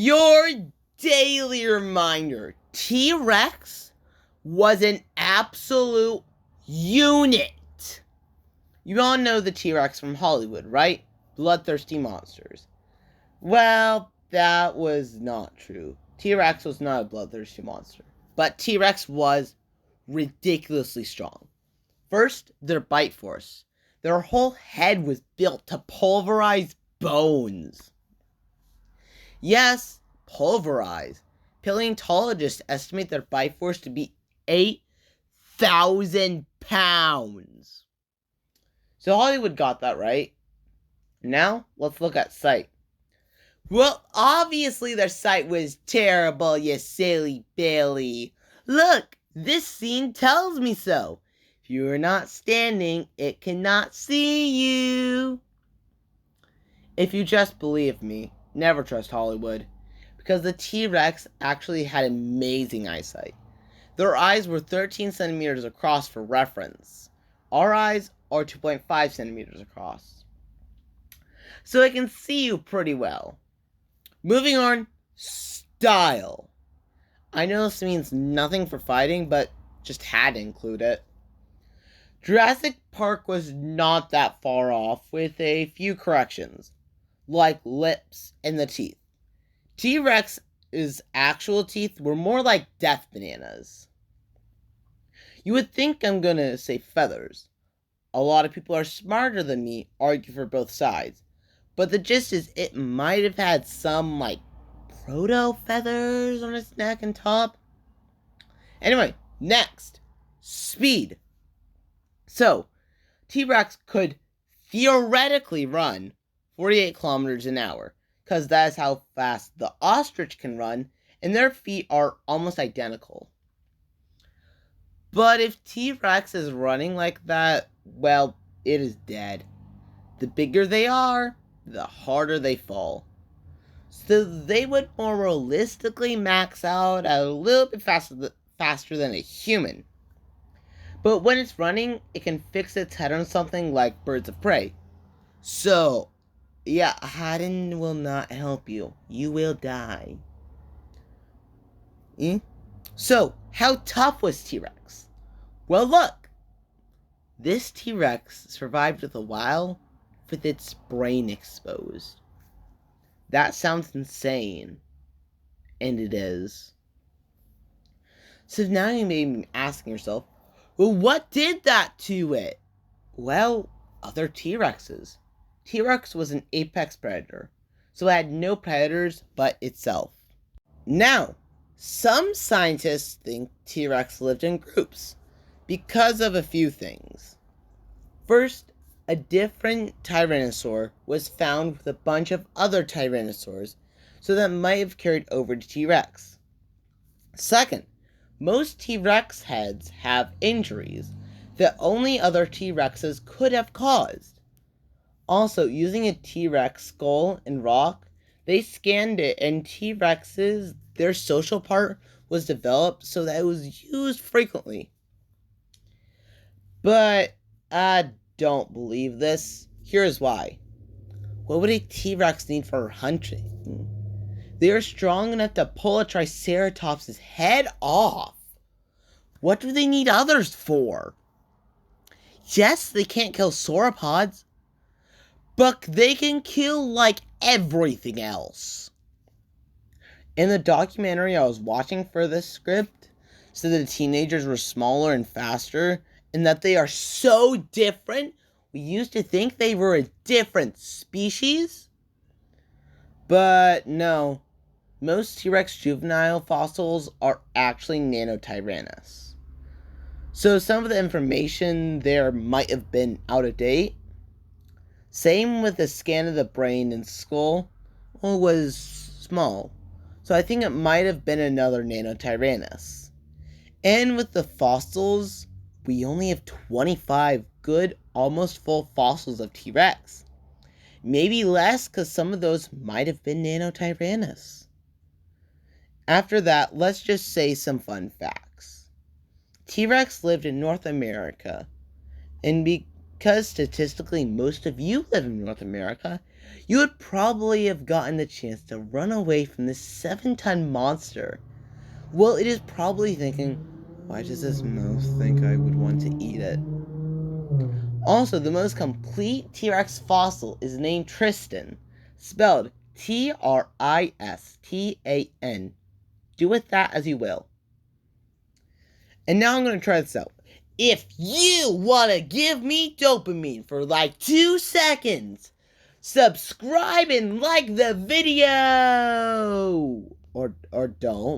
Your daily reminder. T-Rex was an absolute unit. You all know the T-Rex from Hollywood, right? Bloodthirsty monsters. Well, that was not true. T-Rex was not a bloodthirsty monster. But T-Rex was ridiculously strong. First, their bite force. Their whole head was built to pulverize bones. Yes, pulverize. Paleontologists estimate their bite force to be 8,000 pounds. So Hollywood got that right. Now, let's look at sight. Well, obviously their sight was terrible, you silly Billy. Look, this scene tells me so. If you are not standing, it cannot see you. If you just believe me, never trust Hollywood. Because the T-Rex actually had amazing eyesight. Their eyes were 13 centimeters across for reference. Our eyes are 2.5 centimeters across. So I can see you pretty well. Moving on, style. I know this means nothing for fighting, but just had to include it. Jurassic Park was not that far off, with a few corrections, like lips and the teeth. T-Rex's actual teeth were more like death bananas. You would think I'm gonna say feathers. A lot of people are smarter than me argue for both sides. But the gist is it might have had some, proto-feathers on its neck and top. Anyway, next. Speed. So, T-Rex could theoretically run 48 kilometers an hour, because that is how fast the ostrich can run, and their feet are almost identical. But if T-Rex is running like that, well, it is dead. The bigger they are, the harder they fall. So they would more realistically max out at a little bit faster than a human. But when it's running, it can fix its head on something like birds of prey. So, yeah, hiding will not help you. You will die. So, how tough was T-Rex? Well, look. This T-Rex survived with a while with its brain exposed. That sounds insane. And it is. So now you may be asking yourself, well, what did that to it? Well, other T-Rexes. T-Rex was an apex predator, so it had no predators but itself. Now, some scientists think T-Rex lived in groups because of a few things. First, a different tyrannosaur was found with a bunch of other tyrannosaurs, so that might have carried over to T-Rex. Second, most T-Rex heads have injuries that only other T-Rexes could have caused. Also, using a T-Rex skull and rock, they scanned it, and T-Rexes, their social part was developed so that it was used frequently. But I don't believe this. Here's why. What would a T-Rex need for hunting? They are strong enough to pull a Triceratops' head off. What do they need others for? Yes, they can't kill sauropods, but they can kill, everything else. In the documentary I was watching for this script, said that the teenagers were smaller and faster, and that they are so different, we used to think they were a different species. But no, most T-Rex juvenile fossils are actually Nanotyrannus. So some of the information there might have been out of date. Same with the scan of the brain and skull, was small. So I think it might have been another Nanotyrannus. And with the fossils, we only have 25 good, almost full fossils of T-Rex. Maybe less, because some of those might have been Nanotyrannus. After that, let's just say some fun facts. T-Rex lived in North America, and because statistically most of you live in North America, you would probably have gotten the chance to run away from this 7-ton monster. Well, it is probably thinking, why does this mouse think I would want to eat it? Also, the most complete T-Rex fossil is named Tristan, spelled Tristan. Do with that as you will. And now I'm going to try this out. If you want to give me dopamine for like 2 seconds, subscribe and like the video! Or don't.